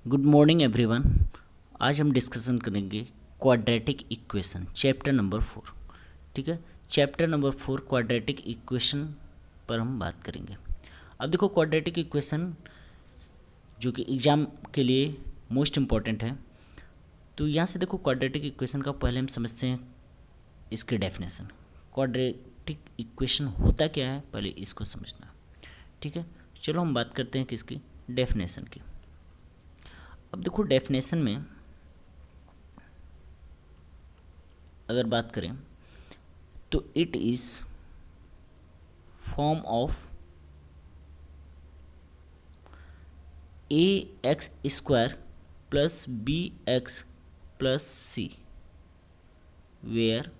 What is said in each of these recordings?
Good morning everyone. आज हम discussion करेंगे क्वाड्रेटिक इक्वेशन चैप्टर नंबर 4। ठीक है, चैप्टर नंबर 4 क्वाड्रेटिक इक्वेशन पर हम बात करेंगे। अब देखो, क्वाड्रेटिक इक्वेशन जो कि एग्ज़ाम के लिए मोस्ट इम्पॉर्टेंट है। तो यहाँ से देखो, क्वाड्रेटिक इक्वेशन का पहले हम समझते हैं इसके डेफिनेशन। क्वाड्रेटिक इक्वेशन होता क्या है, पहले इसको समझना। ठीक है, चलो हम बात करते हैं किसकी, डेफिनेशन की। अब देखो, डेफिनेशन में अगर बात करें तो it is form of a x square plus b x plus c where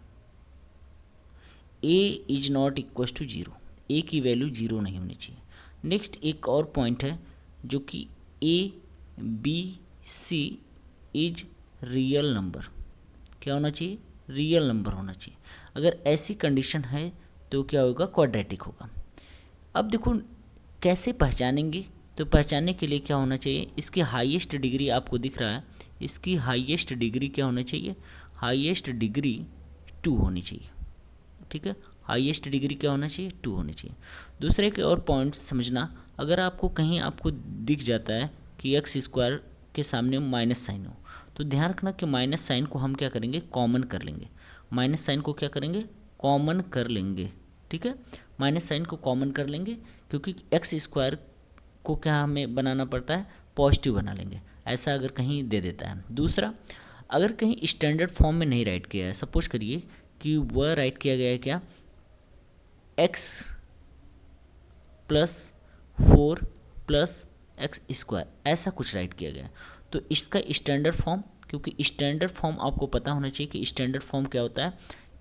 a is not equal to zero. A की वैल्यू जीरो नहीं होनी चाहिए। नेक्स्ट एक और पॉइंट है जो कि a b c is real number. क्या होना चाहिए? रियल नंबर होना चाहिए। अगर ऐसी कंडीशन है तो क्या होगा? क्वाड्रेटिक होगा। अब देखो कैसे पहचानेंगे, तो पहचानने के लिए क्या होना चाहिए, इसकी हाईएस्ट डिग्री आपको दिख रहा है, इसकी हाईएस्ट डिग्री क्या होना चाहिए? हाईएस्ट डिग्री 2 होनी चाहिए। ठीक है, हाईएस्ट डिग्री क्या होना चाहिए? 2 होनी चाहिए। दूसरे के और पॉइंट समझना, अगर आपको कहीं आपको दिख जाता है कि एक्स स्क्वायर के सामने माइनस साइन हो, तो ध्यान रखना कि माइनस साइन को हम क्या करेंगे? कॉमन कर लेंगे। माइनस साइन को क्या करेंगे? कॉमन कर लेंगे। ठीक है, माइनस साइन को कॉमन कर लेंगे, क्योंकि एक्स स्क्वायर को क्या हमें बनाना पड़ता है? पॉजिटिव बना लेंगे। ऐसा अगर कहीं दे देता है। दूसरा, अगर कहीं स्टैंडर्ड फॉर्म में नहीं राइट किया है, सपोज करिए कि वह राइट किया गया है क्या, x plus 4 plus x square, ऐसा कुछ राइट किया गया है, तो इसका स्टैंडर्ड फॉर्म, क्योंकि स्टैंडर्ड फॉर्म आपको पता होना चाहिए कि स्टैंडर्ड फॉर्म क्या होता है,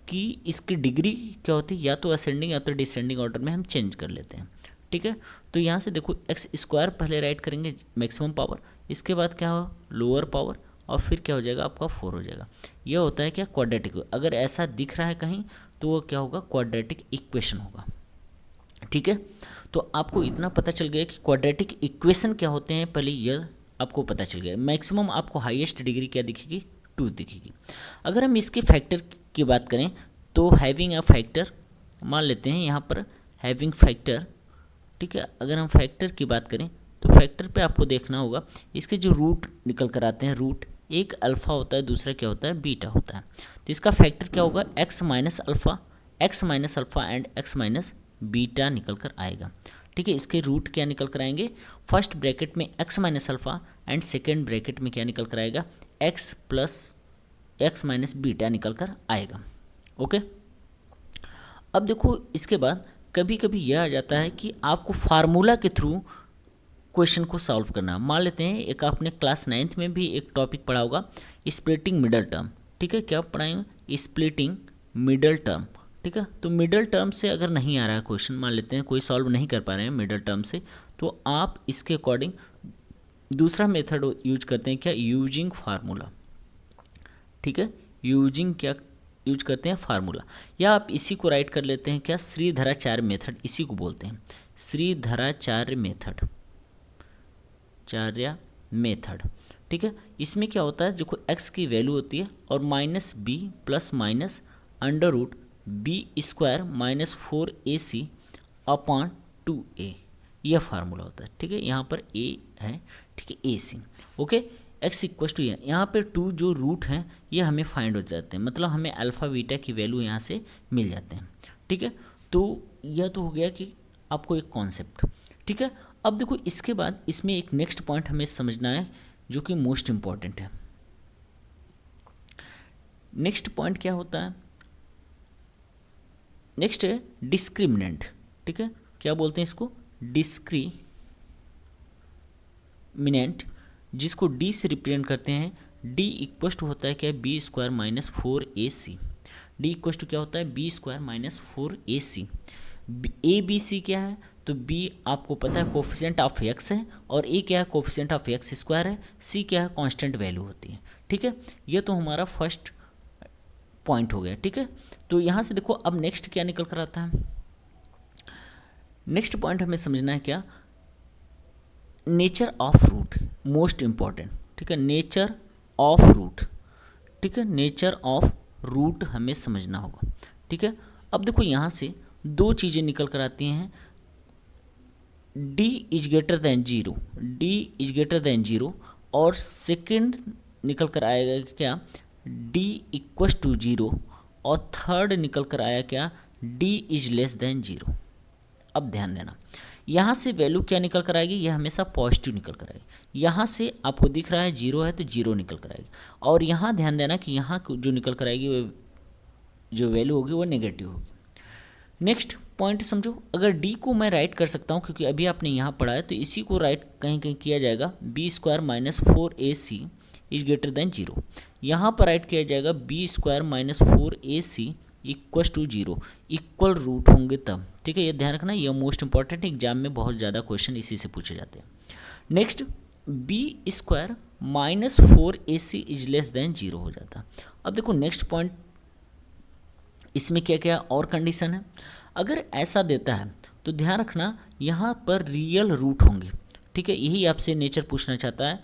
कि इसकी डिग्री क्या होती है, या तो असेंडिंग या तो डिसेंडिंग ऑर्डर में हम चेंज कर लेते हैं। ठीक है, तो यहाँ से देखो, एक्स स्क्वायर पहले राइट करेंगे मैक्सिमम पावर, इसके बाद क्या हो? लोअर पावर, और फिर क्या हो जाएगा? आपका 4 हो जाएगा। यह होता है क्या? क्वाड्रेटिक। अगर ऐसा दिख रहा है कहीं तो वो क्या होगा? क्वाड्रेटिक इक्वेशन होगा। ठीक है, तो आपको इतना पता चल गया कि क्वाड्रेटिक इक्वेशन क्या होते हैं, पहले यह आपको पता चल गया। मैक्सिमम आपको हाईएस्ट डिग्री क्या दिखेगी? 2 दिखेगी। अगर हम इसके फैक्टर की बात करें तो हैविंग अ फैक्टर, मान लेते हैं यहाँ पर हैविंग फैक्टर। ठीक है, अगर हम फैक्टर की बात करें तो फैक्टर पे आपको देखना होगा, इसके जो रूट निकल कर आते हैं, रूट एक अल्फ़ा होता है, दूसरा क्या होता है? बीटा होता है। तो इसका फैक्टर क्या होगा? X minus alpha and x minus beta निकल कर आएगा। ठीक है, इसके रूट क्या निकल कर आएंगे? फर्स्ट ब्रैकेट में x minus alpha and second bracket में क्या निकल कर आएगा? X plus x minus beta निकल कर आएगा। ओके, अब देखो, इसके बाद कभी कभी यह आ जाता है कि आपको फार्मूला के थ्रू क्वेश्चन को सॉल्व करना। मान लेते हैं, एक आपने क्लास 9th में भी एक टॉपिक पढ़ा होगा, स्प्लिटिंग मिडल टर्म। ठीक है, क्या पढ़ाएंगे? Splitting middle term. ठीक है, तो मिडल टर्म से अगर नहीं आ रहा है क्वेश्चन, मान लेते हैं कोई सॉल्व नहीं कर पा रहे हैं मिडल टर्म से, तो आप इसके अकॉर्डिंग दूसरा मेथड यूज करते हैं, क्या? Using formula. ठीक है, यूजिंग क्या यूज करते हैं? फार्मूला। या आप इसी को राइट कर लेते हैं, क्या? श्रीधराचार्य मेथड, इसी को बोलते हैं श्रीधराचार्य मेथड, चार्य मेथड। ठीक है, इसमें क्या होता है, जो एक्स की वैल्यू होती है और minus b plus minus under root b square minus 4ac upon 2a, यह फार्मूला होता है। ठीक है, यहाँ पर a है, ठीक है, ac। Okay, x equal to यहाँ पे 2 जो रूट हैं ये हमें फाइंड हो जाते हैं, मतलब हमें अल्फ़ा बीटा की वैल्यू यहाँ से मिल जाते हैं। ठीक है, तो यह तो हो गया कि आपको एक कॉन्सेप्ट। ठीक है, अब देखो, इसके बाद इसमें एक नेक्स्ट पॉइंट हमें समझना है जो कि मोस्ट इम्पॉर्टेंट है। नेक्स्ट पॉइंट क्या होता है? नेक्स्ट है डिस्क्रिमिनेंट। ठीक है, क्या बोलते हैं इसको? डिस्क्रिमिनेंट, जिसको डी से रिप्रेजेंट करते हैं। डी इक्वल टू होता है क्या? B square minus 4ac। D equal to क्या होता है? B square minus 4ac। A b c क्या है? तो बी आपको पता है कोफिशिएंट ऑफ एक्स है, और ए क्या है? कोफिशिएंट ऑफ एक्स स्क्वायर है। सी क्या है? कांस्टेंट वैल्यू होती है। ठीक है, ये तो हमारा फर्स्ट पॉइंट हो गया। ठीक है, तो यहाँ से देखो, अब नेक्स्ट क्या निकल कर आता है? नेक्स्ट पॉइंट हमें समझना है क्या? Nature of root most important, ठीक है, नेचर ऑफ रूट, ठीक है, नेचर ऑफ रूट हमें समझना होगा, ठीक है। अब देखो यहाँ से दो चीज़ें निकल कर आती हैं, d is greater than zero, d is greater than zero, और सेकंड निकल कर आएगा क्या, d इक्वस टू जीरो, और थर्ड निकल कर आया क्या, d is less than zero. अब ध्यान देना, यहाँ से वैल्यू क्या निकल कर आएगी, यह हमेशा पॉजिटिव निकल कर आएगी। यहाँ से आपको दिख रहा है जीरो है तो जीरो निकल कर आएगी, और यहाँ ध्यान देना कि यहाँ जो निकल कर आएगी वो जो वैल्यू होगी वो नेगेटिव होगी। नेक्स्ट पॉइंट समझो, अगर d को मैं राइट कर सकता हूँ, क्योंकि अभी आपने यहाँ पढ़ा है, तो इसी को राइट कहीं कहीं किया जाएगा, b square minus 4ac is greater than zero. यहाँ पर राइट किया जाएगा b square minus 4ac equals to zero, equal root होंगे तब, ठीक है। ये ध्यान रखना, ये मोस्ट इंपॉर्टेंट, एग्जाम में बहुत ज़्यादा क्वेश्चन इसी से पूछे जाते हैं। Next b square minus 4ac is less than zero हो जाता। अब देखो नेक्स्ट पॉइंट, इसमें क्या क्या और कंडीशन है, अगर ऐसा देता है तो ध्यान रखना यहाँ पर रियल रूट होंगे, ठीक है। यही आपसे नेचर पूछना चाहता है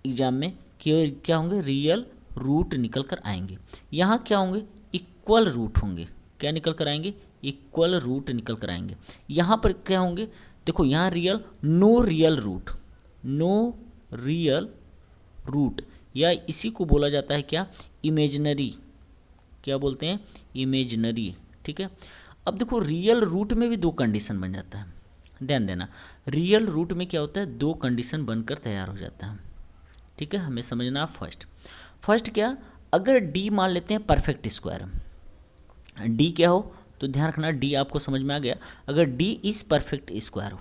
एग्जाम में कि क्या होंगे, रियल रूट निकल कर आएंगे। यहाँ क्या होंगे, इक्वल रूट होंगे, क्या निकल कर आएंगे, इक्वल रूट निकल कर आएंगे। यहाँ पर क्या होंगे, देखो यहाँ real, no real root, no real root, या इसी को बोला जाता है क्या, इमेजिनरी, क्या बोलते हैं, इमेजिनरी, ठीक है। अब देखो रियल रूट में भी दो कंडीशन बन जाता है, ध्यान देना, रियल रूट में क्या होता है, दो कंडीशन बनकर तैयार हो जाता है, ठीक है, हमें समझना। फर्स्ट क्या, अगर d मान लेते हैं परफेक्ट स्क्वायर, d क्या हो, तो ध्यान रखना d आपको समझ में आ गया, अगर d इज परफेक्ट स्क्वायर हो,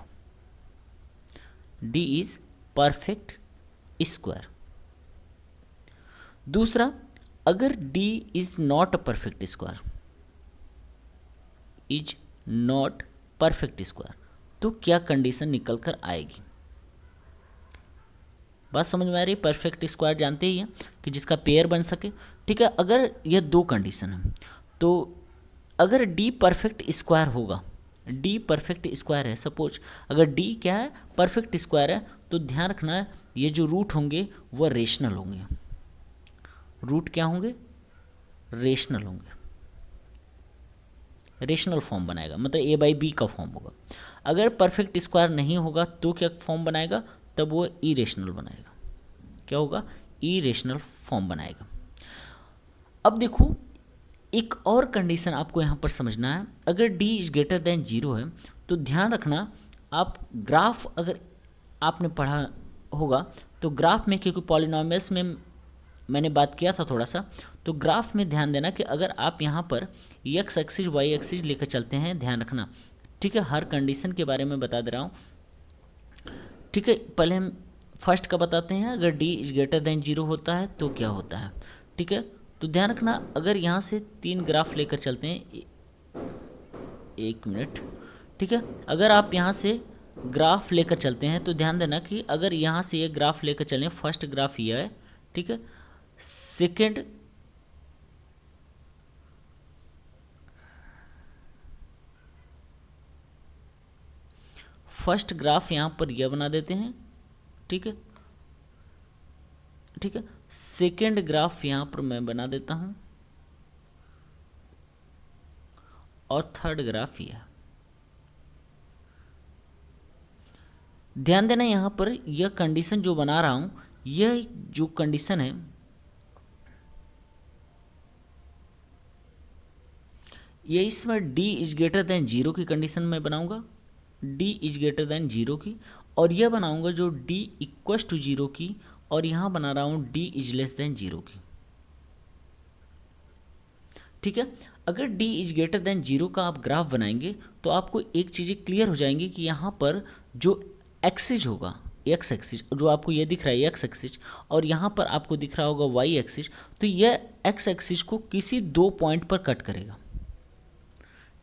d इज परफेक्ट स्क्वायर। दूसरा, अगर d is not perfect square, is not perfect square, तो क्या कंडीशन निकल कर आएगी, बात समझ में आ रही है। परफेक्ट स्क्वायर जानते ही हैं कि जिसका पेयर बन सके, ठीक है। अगर यह दो कंडीशन है, तो अगर d परफेक्ट स्क्वायर होगा, d परफेक्ट स्क्वायर है, सपोज अगर d क्या है, परफेक्ट स्क्वायर है, तो ध्यान रखना ये जो रूट होंगे वह रेशनल होंगे, रूट क्या होंगे, रेशनल होंगे, रेशनल फॉर्म बनाएगा, मतलब a बाई बी का फॉर्म होगा। अगर परफेक्ट स्क्वायर नहीं होगा तो क्या फॉर्म बनाएगा, तब वो इरेशनल बनाएगा, क्या होगा, इरेशनल फॉर्म बनाएगा। अब देखो एक और कंडीशन आपको यहाँ पर समझना है, अगर d is greater than zero है, तो ध्यान रखना आप ग्राफ अगर आपने पढ़ा होगा, तो ग्राफ में, क्योंकि पॉलिनॉमियल्स में मैंने बात किया था थोड़ा सा, तो ग्राफ में ध्यान देना कि अगर आप यहाँ पर x एक्सिस y एक्सिस लेकर चलते हैं, ध्यान रखना, ठीक है, हर कंडीशन के बारे में बता दे रहा हूँ, ठीक है। पहले हम फर्स्ट का बताते हैं, अगर d is greater than zero होता है तो क्या होता है, ठीक है। तो ध्यान रखना, अगर यहाँ से तीन ग्राफ लेकर चलते हैं, एक मिनट, ठीक है, अगर आप यहाँ से ग्राफ लेकर चलते हैं तो ध्यान देना कि अगर यहाँ से ये ग्राफ लेकर चलें, फर्स्ट ग्राफ ये है, ठीक है, सेकेंड फर्स्ट ग्राफ यहाँ पर यह बना देते हैं, ठीक है, ठीक है, सेकेंड ग्राफ यहाँ पर मैं बना देता हूँ, और थर्ड ग्राफ यह। ध्यान देना यहाँ पर यह कंडीशन जो बना रहा हूँ, यह जो कंडीशन है, ये इसमें d is greater than zero की कंडीशन में बनाऊंगा, d is greater than zero की, और यह बनाऊंगा जो d इक्वस टू जीरो की, और यहाँ बना रहा हूँ d is less than zero की, ठीक है। अगर d is greater than zero का आप ग्राफ बनाएंगे तो आपको एक चीज़ें क्लियर हो जाएंगी कि यहाँ पर जो एक्सिस होगा, एक्स एक्सिस जो आपको ये दिख रहा है एक्स एक्सिस, और यहाँ पर आपको दिख रहा होगा वाई एक्सिस, तो यह एक्स एक्सिस को किसी दो पॉइंट पर कट करेगा,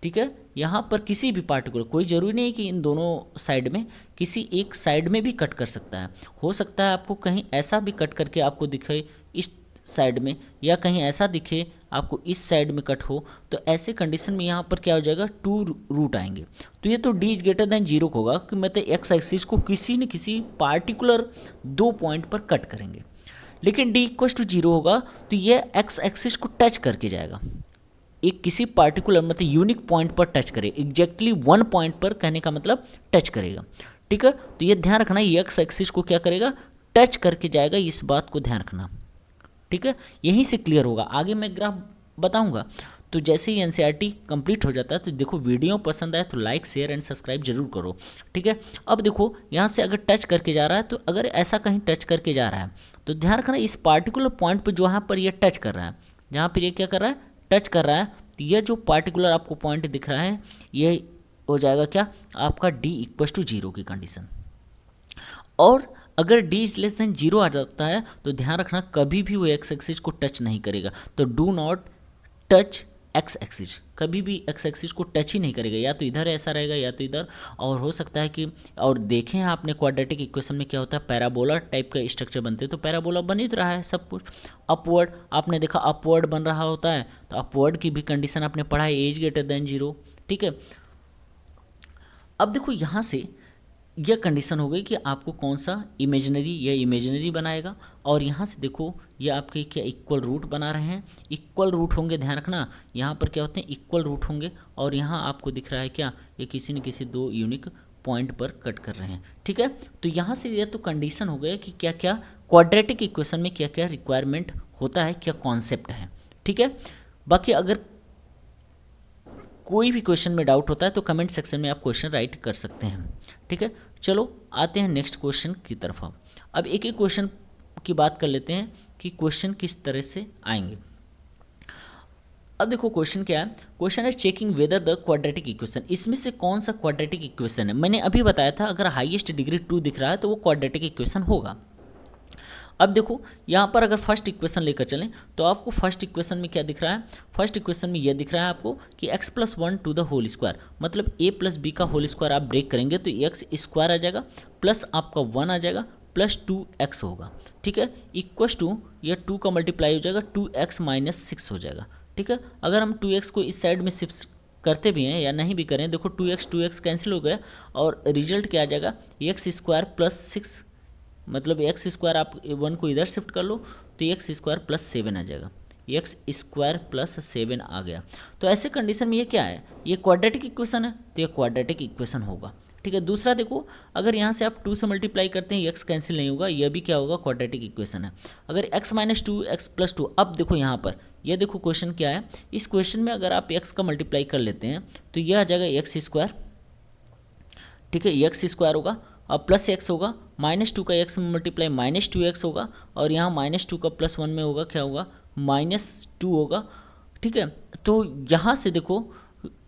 ठीक है। यहाँ पर किसी भी पार्टिकुलर, कोई ज़रूरी नहीं कि इन दोनों साइड में, किसी एक साइड में भी कट कर सकता है, हो सकता है आपको कहीं ऐसा भी कट करके आपको दिखे, इस साइड में या कहीं ऐसा दिखे आपको इस साइड में कट हो, तो ऐसे कंडीशन में यहाँ पर क्या हो जाएगा, 2 रूट आएंगे। तो ये तो d इज ग्रेटर देन 0 होगा कि मतलब एक्स एक्सिस को किसी न किसी पार्टिकुलर 2 पॉइंट पर कट करेंगे। लेकिन d इक्वल टू 0 होगा तो ये एक्स एक्सिस को टच करके जाएगा, एक किसी पार्टिकुलर मतलब यूनिक पॉइंट पर टच करे, एग्जैक्टली 1 पॉइंट पर, कहने का मतलब टच करेगा। ठीक है, तो ये ध्यान रखना, ये एक्स एक्सिस को क्या करेगा, टच करके जाएगा, इस बात को ध्यान रखना। ठीक है, यहीं से क्लियर होगा, आगे मैं ग्राफ बताऊंगा। तो जैसे ही एनसीईआरटी कंप्लीट हो जाता है तो देखो, वीडियो पसंद आए तो लाइक शेयर एंड सब्सक्राइब जरूर करो। ठीक है, अब देखो यहाँ से अगर टच करके जा रहा है, तो अगर ऐसा कहीं टच करके जा रहा है तो ध्यान रखना इस पार्टिकुलर पॉइंट पर जो यहाँ पर ये टच कर रहा है, जहाँ पर ये क्या कर रहा है, टच कर रहा है, तो यह जो पार्टिकुलर आपको पॉइंट दिख रहा है ये हो जाएगा क्या, आपका d इक्वल टू 0 की कंडीशन। और अगर d इज लेस देन 0 आ जाता है तो ध्यान रखना कभी भी वो एक्स एक्सिस को टच नहीं करेगा। तो do not touch x axis, कभी भी एक्स एक्सिस को टच ही नहीं करेगा, या तो इधर ऐसा रहेगा या तो इधर। और हो सकता है कि, और देखें आपने क्वाड्रेटिक इक्वेशन में क्या होता है, पैराबोला टाइप का स्ट्रक्चर बनते हैं, तो पैराबोला बन ही रहा है सब कुछ। अपवर्ड आपने देखा, अपवर्ड बन रहा होता है, तो अपवर्ड की भी कंडीशन आपने पढ़ा है, एज ग्रेटर देन 0। ठीक है, अब देखो यहाँ से यह कंडीशन हो गई कि आपको कौन सा इमेजिनरी या इमेजिनरी बनाएगा, और यहाँ से देखो ये आपके क्या इक्वल रूट बना रहे हैं, इक्वल रूट होंगे, ध्यान रखना यहाँ पर क्या होते हैं, इक्वल रूट होंगे। और यहाँ आपको दिख रहा है क्या, ये किसी न किसी 2 यूनिक पॉइंट पर कट कर रहे हैं। ठीक है, तो यहाँ से ये तो कंडीशन हो गया कि क्या क्या क्वाड्रेटिक इक्वेशन में क्या क्या रिक्वायरमेंट होता है, क्या कॉन्सेप्ट है। ठीक है, बाकी अगर कोई भी क्वेश्चन में डाउट होता है तो कमेंट सेक्शन में आप क्वेश्चन राइट कर सकते हैं। ठीक है, चलो आते हैं नेक्स्ट क्वेश्चन की तरफ। अब एक एक क्वेश्चन की बात कर लेते हैं कि क्वेश्चन किस तरह से आएंगे। अब देखो क्वेश्चन क्या है, क्वेश्चन है checking whether the quadratic equation, इसमें से कौन सा क्वाड्रेटिक इक्वेशन है। मैंने अभी बताया था अगर हाईएस्ट डिग्री 2 दिख रहा है तो वो क्वाड्रेटिक इक्वेशन होगा। अब देखो यहाँ पर अगर फर्स्ट इक्वेशन लेकर चलें तो आपको फर्स्ट इक्वेशन में क्या दिख रहा है, फर्स्ट इक्वेशन में यह दिख रहा है आपको कि x + 1 to the whole square, मतलब a + b का होल स्क्वायर आप ब्रेक करेंगे तो x स्क्वायर आ जाएगा, प्लस आपका 1 आ जाएगा, प्लस 2x होगा। ठीक है, इक्वस टू यह 2 का मल्टीप्लाई हो जाएगा, 2x - 6 हो जाएगा। ठीक है, अगर हम 2x को इस साइड में शिफ्ट करते भी हैं या नहीं भी करें, देखो 2x कैंसिल हो गया और रिजल्ट क्या आ जाएगा, x² + 6, मतलब x² आप 1 को इधर शिफ्ट कर लो तो x² + 7 आ जाएगा, x² + 7 आ गया। तो ऐसे कंडीशन में ये क्या है, ये क्वाड्रेटिक इक्वेशन है, तो ये क्वाड्रेटिक इक्वेशन होगा। ठीक है, दूसरा देखो अगर यहाँ से आप 2 से मल्टीप्लाई करते हैं x कैंसिल नहीं होगा, यह भी क्या होगा, क्वाड्रेटिक इक्वेशन है। अगर x - 2 x + 2, अब देखो यहाँ पर यह देखो क्वेश्चन क्या है, इस क्वेश्चन में अगर आप x का मल्टीप्लाई कर लेते हैं तो यह आ जाएगा x²। ठीक है, x² होगा और प्लस x होगा, -2 का x में मल्टीप्लाई -2x होगा, और यहाँ -2 का +1 में होगा क्या होगा, -2 होगा। ठीक है, तो यहाँ से देखो,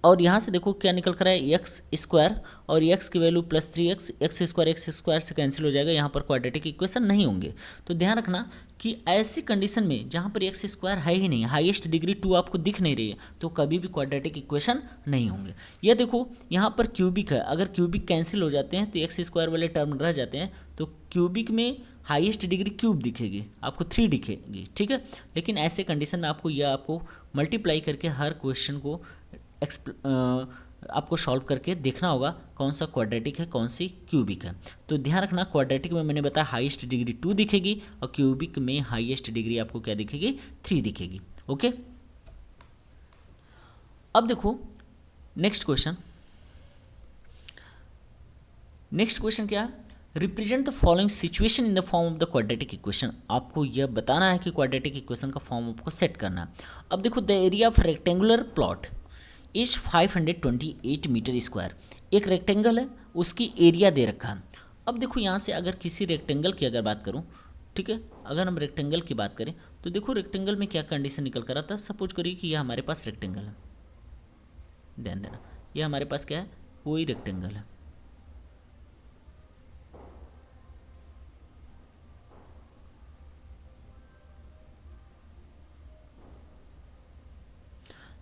और यहाँ से देखो क्या निकल कर है, x² और x की वैल्यू +3x, x² से कैंसिल हो जाएगा, यहाँ पर क्वाड्रेटिक इक्वेशन नहीं होंगे। तो ध्यान रखना कि ऐसी कंडीशन में जहाँ पर x² है ही नहीं, हाईएस्ट डिग्री 2 आपको दिख नहीं रही है, तो कभी भी क्वाड्रेटिक इक्वेशन नहीं होंगे। यह देखो यहाँ पर क्यूबिक है, अगर क्यूबिक कैंसिल हो जाते हैं तो x² वाले टर्म रह जाते हैं, तो क्यूबिक में हाईएस्ट डिग्री क्यूब दिखेगी, आपको 3 दिखेगी। ठीक है, लेकिन ऐसे कंडीशन में आपको मल्टीप्लाई करके हर क्वेश्चन को आपको सॉल्व करके देखना होगा कौन सा क्वाड्रेटिक है, कौन सी क्यूबिक है। तो ध्यान रखना, क्वाड्रेटिक में मैंने बताया हाईएस्ट डिग्री 2 दिखेगी, और क्यूबिक में हाईएस्ट डिग्री आपको क्या दिखेगी, 3 दिखेगी। ओके, अब देखो नेक्स्ट क्वेश्चन क्या है, represent the following situation in the form of the quadratic equation. आपको यह बताना है कि क्वाड्रेटिक इक्वेशन का फॉर्म आपको सेट करना है। अब देखो, the area of rectangular plot is 528 metre square, एक रेक्टेंगल है उसकी एरिया दे रखा है। अब देखो यहाँ से अगर किसी रेक्टेंगल की अगर बात करूँ, ठीक है, अगर हम रेक्टेंगल की बात करें तो देखो रेक्टेंगल में क्या कंडीशन निकल कर आता है। सपोज करिए कि यह हमारे पास रेक्टेंगल है, ध्यान देना, यह हमारे पास क्या है, कोई रेक्टेंगल है।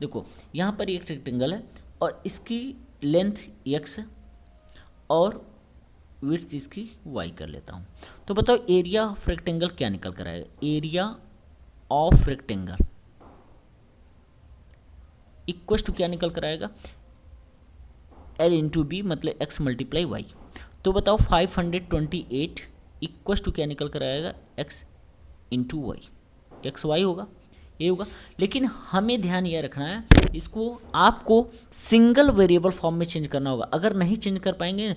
देखो यहाँ पर एक रेक्टेंगल है और इसकी लेंथ x और विड्थ इसकी y कर लेता हूँ। तो बताओ एरिया ऑफ रेक्टेंगल क्या निकल कर आएगा, area of rectangle equal to क्या निकल कर आएगा, एल इंटू बी मतलब एक्स मल्टीप्लाई वाई। तो बताओ 528 इक्वल टू क्या निकल कर आएगा, x into y, x y होगा, ये होगा। लेकिन हमें ध्यान यह रखना है, इसको आपको सिंगल वेरिएबल फॉर्म में चेंज करना होगा। अगर नहीं चेंज कर पाएंगे,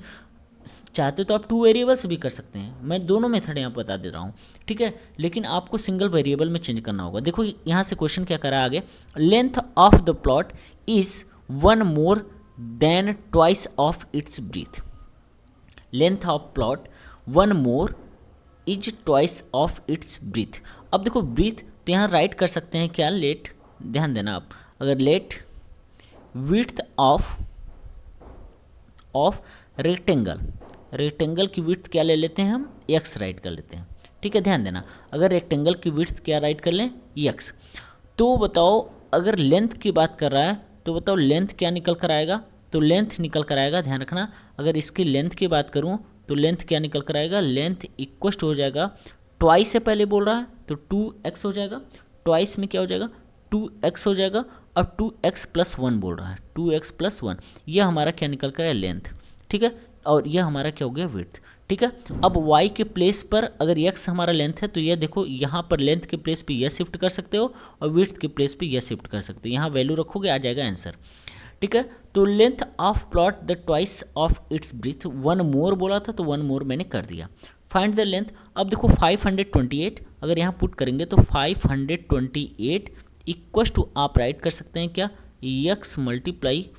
चाहते तो आप 2 वेरिएबल्स भी कर सकते हैं, मैं दोनों मेथड यहाँ बता दे रहा हूँ, ठीक है। लेकिन आपको सिंगल वेरिएबल में चेंज करना होगा। देखो यहाँ से क्वेश्चन क्या करा आगे, length of the plot is 1 more than twice of its breadth. Length of plot 1 more is twice of its breadth. अब देखो ब्रीथ तो यहाँ राइट कर सकते हैं क्या, लेट, ध्यान देना आप, अगर लेट विड्थ ऑफ रेक्टेंगल की विड्थ क्या ले लेते हैं हम, एक्स राइट कर लेते हैं, ठीक है। ध्यान देना, अगर रेक्टेंगल की विड्थ क्या राइट कर लें, एक्स। तो बताओ अगर लेंथ की बात कर रहा है तो बताओ लेंथ क्या निकल कर आएगा, तो लेंथ निकल कर आएगा, ध्यान रखना, अगर इसकी लेंथ की बात करूं तो लेंथ क्या निकल कर आएगा, लेंथ इक्वल हो जाएगा, ट्वाइस से पहले बोल रहा है तो 2x हो जाएगा, ट्वाइस में क्या हो जाएगा 2x हो जाएगा, और 2x प्लस 1 बोल रहा है, 2x प्लस 1, यह हमारा क्या निकल कर है, लेंथ, ठीक है। और यह हमारा क्या हो गया, विड्थ, ठीक है। अब y के प्लेस पर अगर x हमारा लेंथ है तो यह देखो यहाँ पर लेंथ के प्लेस पे यह शिफ्ट कर सकते हो और विड्थ के प्लेस पे यह शिफ्ट कर सकते हो, यहाँ वैल्यू रखोगे आ जाएगा आंसर, ठीक है। तो length of plot the twice of its breadth, 1 more बोला था तो 1 मोर मैंने कर दिया। फाइंड द लेंथ, अब देखो 528 अगर यहाँ पुट करेंगे तो 528 इक्वल टू आप राइट कर सकते हैं क्या, x मल्टीप्लाई,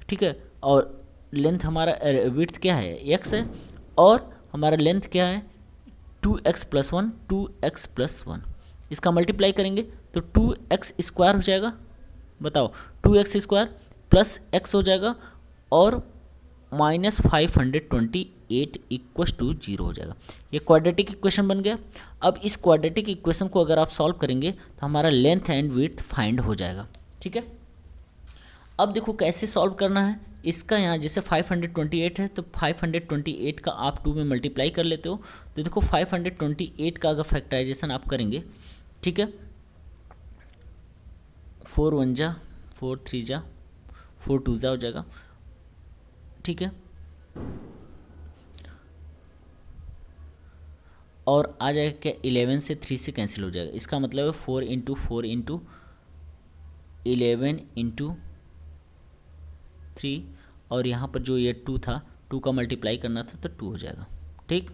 ठीक है, और लेंथ हमारा विड्थ क्या है, x है, और हमारा लेंथ क्या है 2x प्लस 1, 2x प्लस 1, इसका मल्टीप्लाई करेंगे तो 2x स्क्वायर हो जाएगा, बताओ 2x स्क्वायर प्लस x हो जाएगा, और माइनस 528 इक्वल टू 0 हो जाएगा। ये क्वाड्रेटिक इक्वेशन बन गया। अब इस क्वाड्रेटिक इक्वेशन को अगर आप सॉल्व करेंगे तो हमारा लेंथ एंड विड्थ फाइंड हो जाएगा, ठीक है। अब देखो कैसे सॉल्व करना है इसका, यहाँ जैसे 528 है तो 528 का आप 2 में मल्टीप्लाई कर लेते हो, तो देखो 528 का अगर फैक्टराइजेशन आप करेंगे, ठीक है, 4 1 जा 4 3 जा 4 2 जा हो जाएगा, ठीक है, और आ जाएगा क्या 11 से 3 से कैंसिल हो जाएगा, इसका मतलब है 4 इंटू 4 इंटू 11 इंटू 3, और यहाँ पर जो ये 2 था 2 का मल्टीप्लाई करना था तो 2 हो जाएगा, ठीक।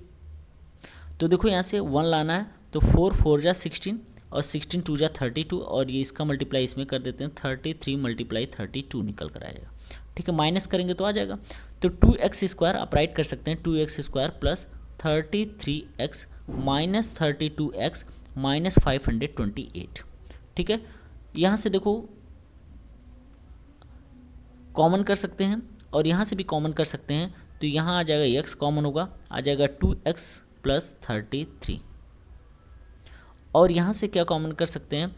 तो देखो यहाँ से 1 लाना है तो 4 4 जा 16 और 16 2 जा 32, और ये इसका मल्टीप्लाई इसमें कर देते हैं 33 मल्टीप्लाई 32 निकल कर आएगा, ठीक है। माइनस करेंगे तो आ जाएगा, तो 2x स्क्वायर आप राइट कर सकते हैं, 2x square plus 33x minus 32x minus 528, ठीक है। यहाँ से देखो कॉमन कर सकते हैं और यहाँ से भी कॉमन कर सकते हैं, तो यहाँ आ जाएगा x कॉमन होगा, आ जाएगा 2x प्लस 33, और यहाँ से क्या कॉमन कर सकते हैं,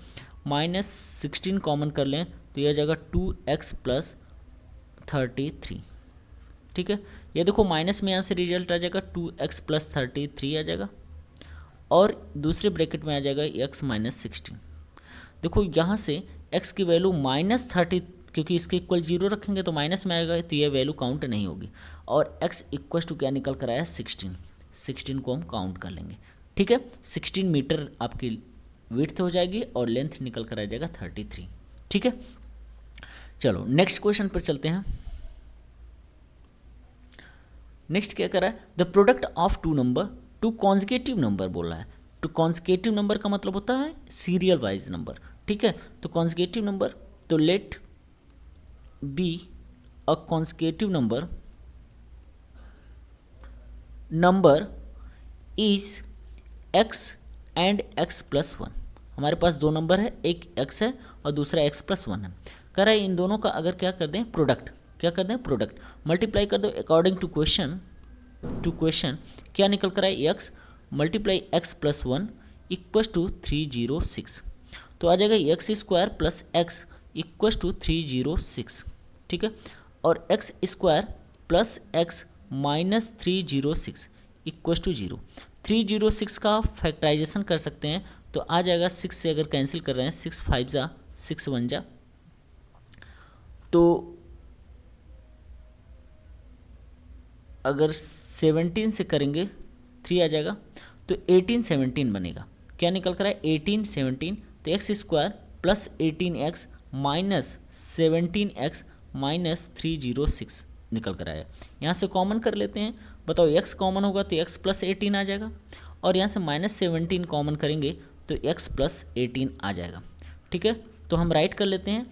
माइनस 16 कॉमन कर लें तो यह आ जाएगा 2x प्लस 33, ठीक है। ये देखो माइनस में यहाँ से रिजल्ट आ जाएगा 2x प्लस 33 आ जाएगा, और दूसरे ब्रैकेट में आ जाएगा x माइनस 16। देखो यहाँ से x की वैल्यू माइनस 30, क्योंकि इसके इक्वल 0 रखेंगे तो माइनस में आएगा, तो ये वैल्यू काउंट नहीं होगी, और x इक्वल टू क्या निकल कर आया 16 को हम काउंट कर लेंगे, ठीक है। 16 मीटर आपकी विड्थ हो जाएगी और लेंथ निकल कर आ जाएगा 33, ठीक है। चलो नेक्स्ट क्वेश्चन पर चलते हैं। नेक्स्ट क्या कर रहा है, the product of 2 number, 2 consecutive number बोल रहा है। तो कॉन्जिक्यूटिव नंबर का मतलब होता है सीरियल वाइज नंबर, ठीक है। तो कॉन्जिक्यूटिव नंबर, तो let be a consecutive number is x and x plus 1। हमारे पास 2 नंबर है, एक x है और दूसरा x प्लस 1 है। कह रहा है इन दोनों का अगर क्या कर दें प्रोडक्ट, क्या कर दें प्रोडक्ट, मल्टीप्लाई कर दो अकॉर्डिंग टू क्वेश्चन क्या निकल कर आए x multiply x plus 1 equal to 306, तो आ जाएगा x square plus x equal to 306, ठीक है। और x square plus x minus 306 equal to 0, 306 का फैक्टराइजेशन कर सकते हैं तो आ जाएगा 6 से अगर कैंसिल कर रहे हैं 6 5 जा 6 1 जा, तो अगर 17 से करेंगे 3 आ जाएगा, तो 18 17 बनेगा। क्या निकल कर है 18 17, तो x square plus 18x minus 17x minus 306 निकल कर आया। यहाँ से कॉमन कर लेते हैं, बताओ x कॉमन होगा तो x प्लस 18 आ जाएगा, और यहाँ से माइनस 17 कॉमन करेंगे तो x प्लस 18 आ जाएगा। ठीक है, तो हम राइट कर लेते हैं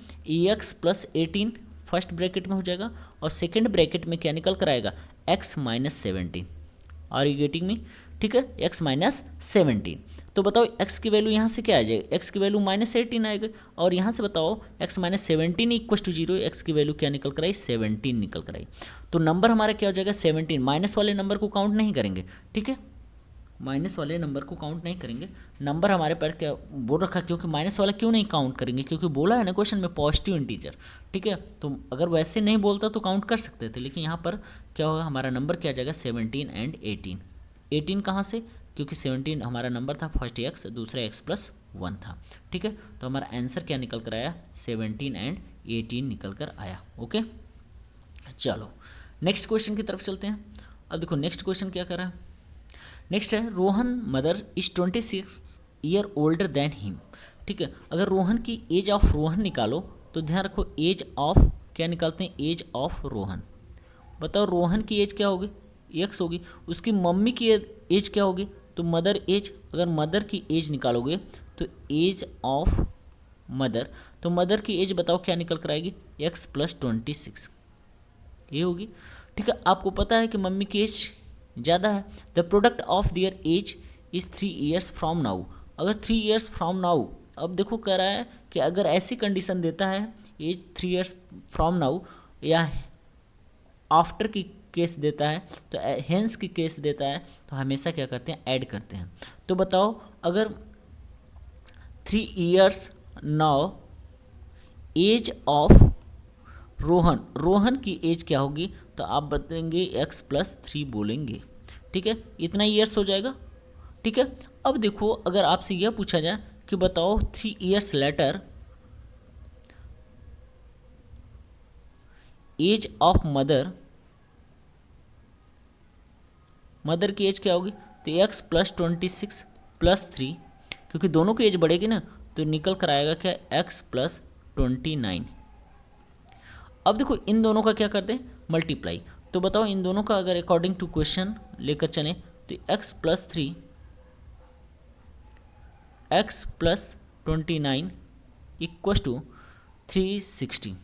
x प्लस 18 फर्स्ट ब्रैकेट में हो जाएगा, और सेकेंड ब्रैकेट में क्या निकल कर आएगा x minus 17। Are you getting me? ठीक है, x माइनस 17। तो बताओ x की वैल्यू यहाँ से क्या आ जाएगी, x की वैल्यू माइनस 18 आएगा, और यहाँ से बताओ x minus 17 equal to 0, x की वैल्यू क्या निकल कर आई 17 निकल कर आई। तो नंबर हमारा क्या हो जाएगा 17, माइनस वाले नंबर को काउंट नहीं करेंगे। ठीक है, माइनस वाले नंबर को काउंट नहीं करेंगे, नंबर हमारे पास क्या बोल रखा, क्योंकि माइनस वाला क्यों नहीं काउंट करेंगे, क्योंकि बोला है ना क्वेश्चन में पॉजिटिव इंटीजर। ठीक है, तो अगर वैसे नहीं बोलता तो काउंट कर सकते थे, लेकिन यहाँ पर क्या होगा हमारा नंबर क्या आ जाएगा 17 एंड 18। 18 कहाँ से, क्योंकि 17 हमारा नंबर था, फर्स्ट x दूसरा x प्लस 1 था। ठीक है, तो हमारा आंसर क्या निकल कर आया 17 एंड 18 निकल कर आया। ओके, चलो नेक्स्ट क्वेश्चन की तरफ चलते हैं। अब देखो नेक्स्ट क्वेश्चन क्या कर रहा है, नेक्स्ट है Rohan mother is 26 year older than him. ठीक है, अगर रोहन की एज ऑफ रोहन निकालो तो ध्यान रखो एज ऑफ क्या निकालते हैं, एज ऑफ रोहन। बताओ रोहन की एज क्या होगी, x होगी, उसकी मम्मी की एज क्या होगी, तो मदर एज। अगर मदर की एज निकालोगे तो एज ऑफ मदर, तो मदर की एज बताओ क्या निकल कर आएगी x प्लस 26, ये होगी। ठीक है, आपको पता है कि मम्मी की एज ज़्यादा है, the product of their age is 3 years from now. अगर 3 ईयर्स फ्रॉम नाउ, अब देखो कह रहा है कि अगर ऐसी कंडीशन देता है एज 3 ईयर्स फ्रॉम नाउ, या आफ्टर की केस देता है, तो हेंस की केस देता है, तो हमेशा क्या करते हैं ऐड करते हैं। तो बताओ अगर 3 years now age of Rohan, Rohan की एज क्या होगी, तो आप बताएंगे x प्लस 3 बोलेंगे। ठीक है, इतना ईयर्स हो जाएगा। ठीक है, अब देखो अगर आपसे यह पूछा जाए कि बताओ 3 years later age of mother, mother की एज क्या होगी, तो x प्लस 26 प्लस 3, क्योंकि दोनों की एज बढ़ेगी ना, तो निकल कर आएगा क्या x प्लस 29। अब देखो इन दोनों का क्या करते हैं मल्टीप्लाई, तो बताओ इन दोनों का अगर अकॉर्डिंग टू क्वेश्चन लेकर चलें तो x plus 3 x plus 29 equal to 360।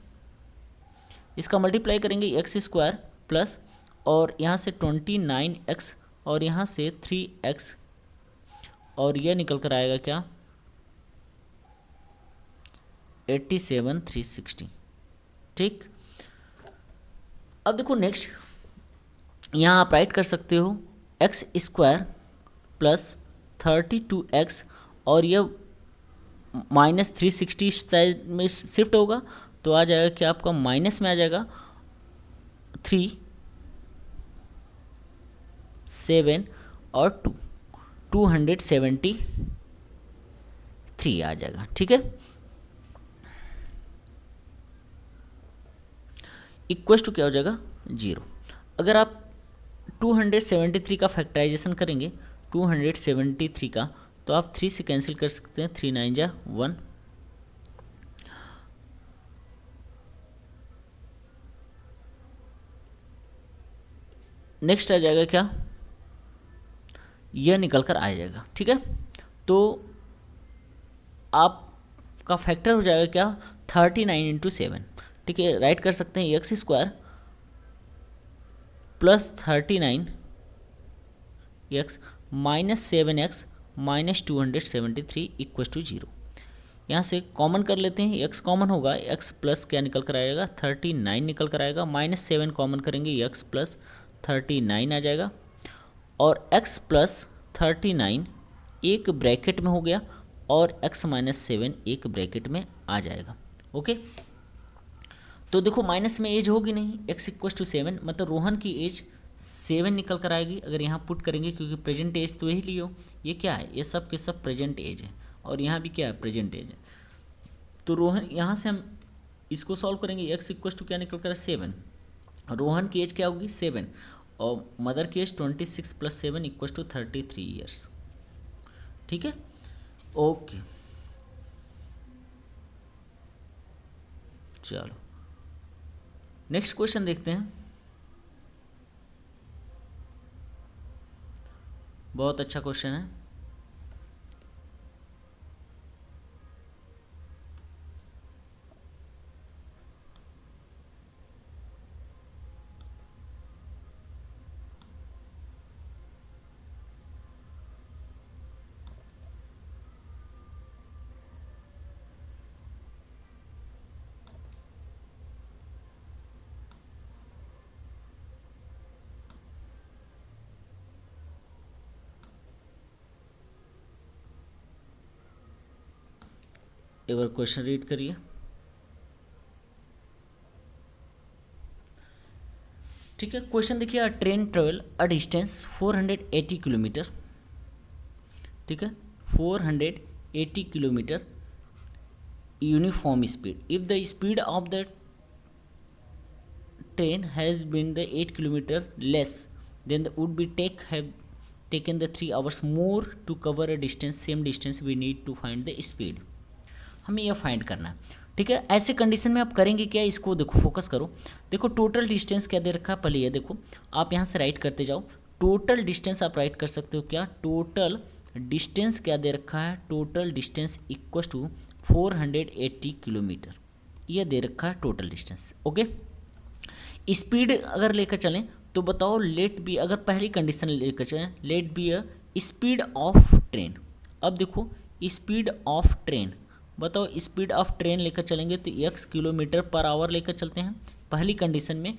इसका मल्टीप्लाई करेंगे एक्स स्क्वायर प्लस, और यहाँ से 29x और यहाँ से 3x, और यह निकल कर आएगा क्या 87 360। ठीक, अब देखो नेक्स्ट यहाँ आप राइट कर सकते हो एक्स स्क्वायर प्लस 32x, और यह माइनस 360 साइड में शिफ्ट होगा, तो आ जाएगा क्या आपका माइनस में आ जाएगा 3 7 और 2 273 आ जाएगा। ठीक है, इक्वल टू क्या हो जाएगा 0। अगर आप 273 का फैक्टराइजेशन करेंगे 273 का, तो आप 3 से कैंसिल कर सकते हैं, 3 9 जा 1, नेक्स्ट आ जाएगा क्या यह निकल कर आ जाएगा। ठीक है, तो आपका फैक्टर हो जाएगा क्या 39 × 7। ठीक है, राइट कर सकते हैं x square plus 39x minus 7x minus 273 equal to 0। यहाँ से कॉमन कर लेते हैं, x कॉमन होगा, x प्लस क्या निकल कर आएगा 39 निकल कर आएगा, माइनस 7 कॉमन करेंगे x प्लस 39 आ जाएगा, और x प्लस 39 एक ब्रैकेट में हो गया, और x माइनस 7 एक ब्रैकेट में आ जाएगा। ओके, तो देखो माइनस में एज होगी नहीं, x इक्वल टू 7, मतलब रोहन की एज 7 निकल कर आएगी अगर यहाँ पुट करेंगे, क्योंकि प्रेजेंट एज तो यही लियो, ये क्या है, ये सब के सब प्रेजेंट एज है, और यहाँ भी क्या है, प्रेजेंट एज है। तो रोहन, यहाँ से हम इसको सॉल्व करेंगे, एक्स इक्वल टू क्या निकल कर 7, रोहन की एज क्या होगी 7, और मदर की एज 26 + 7 इक्वल टू 33 ईयर्स। ठीक है, ओके। चलो नेक्स्ट क्वेश्चन देखते हैं। बहुत अच्छा क्वेश्चन है। एक बार क्वेश्चन रीड करिए। ठीक है, क्वेश्चन देखिए, train travel a distance 480 kilometre. ठीक है, 480 kilometre uniform speed. If the speed of the train has been the 8 kilometre less than the would be have taken the 3 hours more to cover a distance, same distance we need to find the speed. हमें यह find करना है। ठीक है, ऐसे condition में आप करेंगे क्या, इसको देखो, फोकस करो। देखो टोटल डिस्टेंस क्या दे रखा है, पहले ये देखो, आप यहाँ से राइट करते जाओ। टोटल डिस्टेंस आप राइट कर सकते हो क्या, टोटल डिस्टेंस क्या दे रखा है, total distance equal to 480 kilometre, यह दे रखा है टोटल डिस्टेंस। ओके, स्पीड अगर लेकर चलें तो बताओ, लेट बी, अगर पहली कंडीशन लेकर चलें, let be a speed of train. अब देखो स्पीड ऑफ ट्रेन, बताओ स्पीड ऑफ ट्रेन लेकर चलेंगे तो x km/h लेकर चलते हैं पहली कंडीशन में,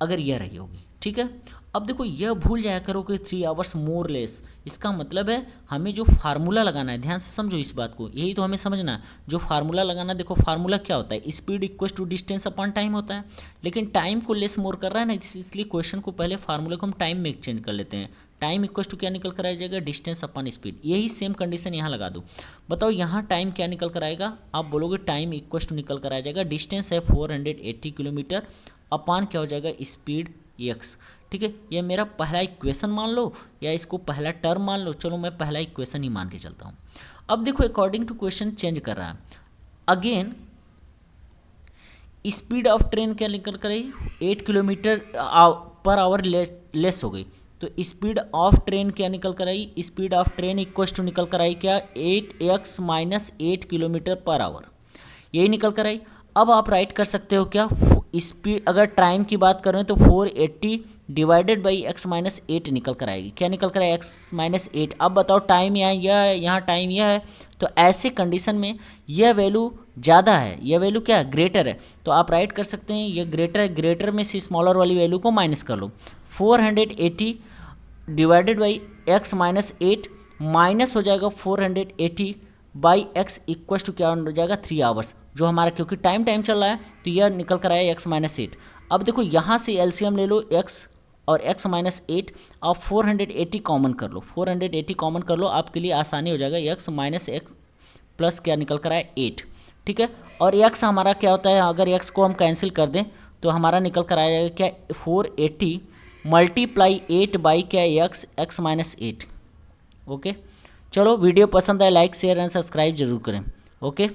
अगर यह रही होगी। ठीक है, अब देखो यह भूल जाया करो कि 3 hours मोर लेस, इसका मतलब है हमें जो फार्मूला लगाना है, ध्यान से समझो इस बात को, यही तो हमें समझना है। जो फार्मूला लगाना, देखो फार्मूला क्या होता है, speed equal to distance upon time होता है, लेकिन टाइम को लेस मोर कर रहा है ना, इसलिए क्वेश्चन को पहले फार्मूले को हम टाइम में एक्सचेंज कर लेते हैं। टाइम इक्वल टू क्या निकल कर आ जाएगा, डिस्टेंस अपॉन स्पीड। यही सेम कंडीशन यहाँ लगा दो। बताओ यहाँ टाइम क्या निकल कर आएगा, आप बोलोगे टाइम इक्वल टू निकल कर आ जाएगा, डिस्टेंस है 480 किलोमीटर अपॉन क्या हो जाएगा, स्पीड x। ठीक है, ये मेरा पहला इक्वेशन मान लो या इसको पहला टर्म मान लो, चलो मैं पहला इक्वेशन ही मान के चलता हूँ। अब देखो अकॉर्डिंग टू क्वेश्चन चेंज कर रहा है। अगेन स्पीड ऑफ ट्रेन क्या निकल कर आई, 8 km/h लेस हो गई, तो स्पीड ऑफ ट्रेन क्या निकल कर आई, speed of train equal to निकल कर आई क्या, 8x - 8 km/h, यही निकल कर आई। अब आप राइट कर सकते हो क्या, स्पीड अगर टाइम की बात करें तो 480 डिवाइडेड बाई x - 8 निकल कर आएगी, क्या निकल कर आएगी, x - 8। अब बताओ टाइम यहाँ टाइम यह है, तो ऐसे कंडीशन में यह वैल्यू ज़्यादा है, यह वैल्यू क्या है, ग्रेटर है, तो आप राइट कर सकते हैं यह ग्रेटर है, ग्रेटर में से स्मॉलर वाली वैल्यू को माइनस कर लो। 480 डिवाइडेड बाई x - 8 माइनस हो जाएगा 480 बाई x इक्वल टू क्या हो जाएगा, 3 hours, जो हमारा क्योंकि टाइम चल रहा है तो यह निकल कर आया x - 8। अब देखो यहाँ से एलसीएम ले लो x और x - 8, आप 480 कॉमन कर लो, 480 कॉमन कर लो, आपके लिए आसानी हो जाएगा, x - 8 प्लस क्या निकल कर आया 8। ठीक है, और x हमारा क्या होता है, अगर x को हम कैंसिल कर दें तो हमारा निकल कर आ जाएगा क्या, 480 × 8 बाई क्या x - 8। ओके, चलो वीडियो पसंद आए लाइक शेयर एंड सब्सक्राइब जरूर करें। ओके।